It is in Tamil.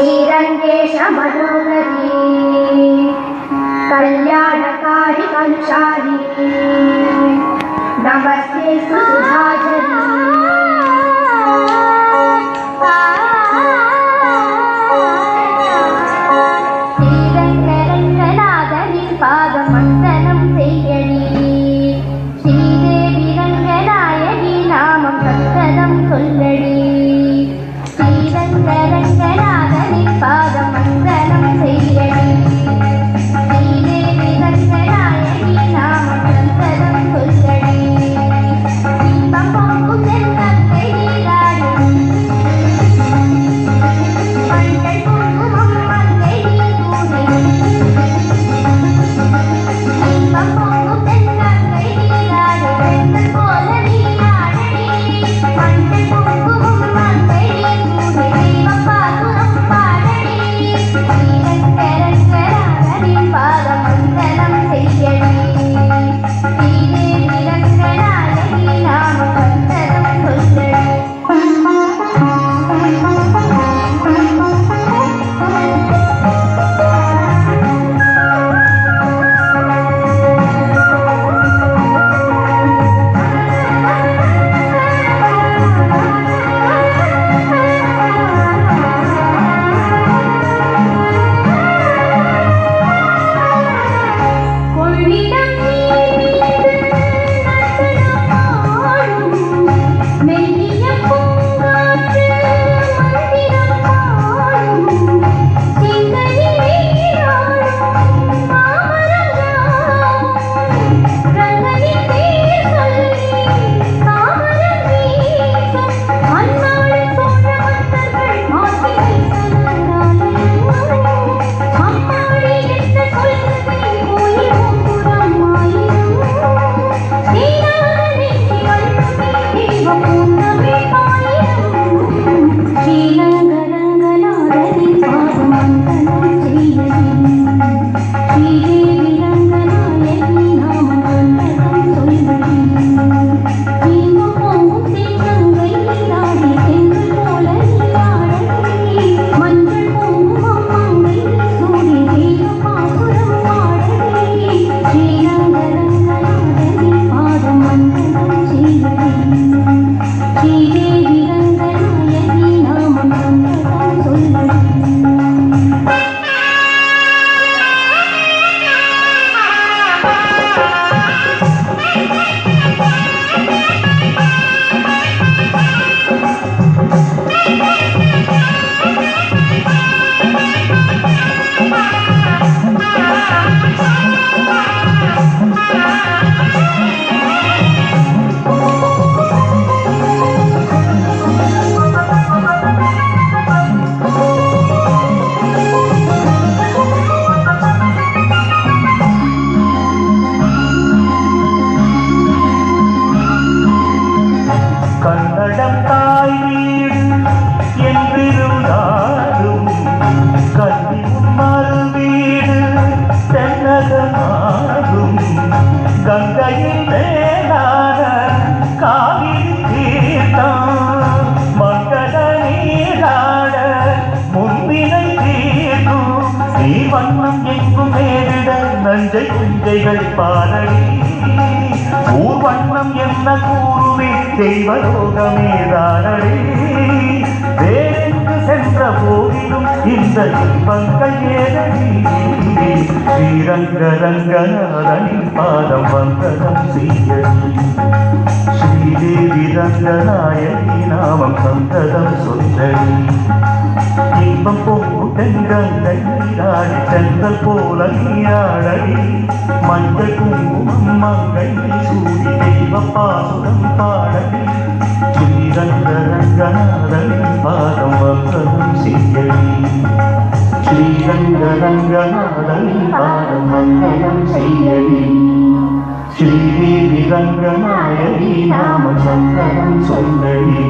श्रीरङ्गेश मनोहरी कल्याणकारी कलुषारी नमस्ते सुधाझरी श्रीरङ्गरङ्गनाथनि पादमण्डनं सेयडी श्रीदेवी रङ्गनायकि नामं सत्सदं सोल्लडी श्रीरङ्गरङ्गनाथनि पादमण्डनं सेयडी श्रीदेवी रङ्गनायकि नामं सत्सदं सोल्लडी दीपमोगु चन्दङ्गै नीराडि मण्डल कुङ्कुमं मङ्गै तूरि दीपमोगु चन्दङ्गै नीराडि वेन्दल पोल नीराडि मण्डल कुङ्कुमं मङ्गै तूरि दीपपातुरं पाडडि श्रीरङ्गरङ्गनाथनि पादमण्डलं सेयडी श्रीदेवी रङ्गनायकि नामं सत्सदं सोल्लडी கொள்ளிடம் மெல்லிய பூங்காற்று மந்திரம் பாடும் சிந்தனை நீராடும் மாமரம் ரங்கனின் பேர் சொல்லி தாமரம் வீசும் அந்நாள் சோழ மன்னர்கள் மாற்றி வைத்தனராலயம் அம்மாடி என்ன சொல்லுவே கோயில் கோபுரம் ஆயிரம் நீராக நெஞ்சி அழுமே தெய்வம் உன்னவே ஆயிரம் ஸ்ரீரங்கரங்கநாதனி பாதமண்டலம் செய்யடி ஸ்ரீதேவி ரங்கநாயகி நாமம் சந்ததம் சொல்லடி தீபம் பொங்கும் தேங்கங்கை நீராடி தென்றல் போல நீராடடி மஞ்சள் குங்குமம் மங்கை சூடி தெய்வபாசுரம் பாடடி ஸ்ரீரங்கரங்கநாதனி பாதமண்டலம் செய்யடி ஸ்ரீதேவி ரங்கநாயகி நாமம் சந்ததம் சொல்லடி கன்னடம் தாய் வீடு என்றிருந்தாலும் கல்வி மறு வீடு தென்னகமாகும் கங்கையில் மேலான காவிரி தீர்த்தம் மங்கள நீராட முன்பினை தீர்க்கும் நீ வண்ணம் எங்கும் மேலிட நஞ்சை குஞ்சைகள் பாரடி ஊர் வண்ணம் என்ன கூறுவே தெய்வலோகமேதானடி வேறெங்கு சென்ற போதிலும் இந்த இன்பங்கள் ஏதடி ஸ்ரீரங்கரங்கநாதனி பாதம் வந்தனம் செய்யடி ஸ்ரீதேவி ரங்கநாயகி நாமம் சந்ததம் சொல்லடி இன்பம் பொங்கு தென்றங்கை நீராடி தென்றல் போல நீராடடி மஞ்சள் குங்குமம் மங்கை சூடி தெய்வபாசுரம் பாடடி ஸ்ரீரங்கரங்கநாதனி பாதம் வந்தனம் செய்யடி ஸ்ரீரங்கரங்கநாதனி பாதம் வந்தனம் செய்யடி ஸ்ரீதேவி ரங்கநாயகி நாமம் சந்தனம் சொல்லடி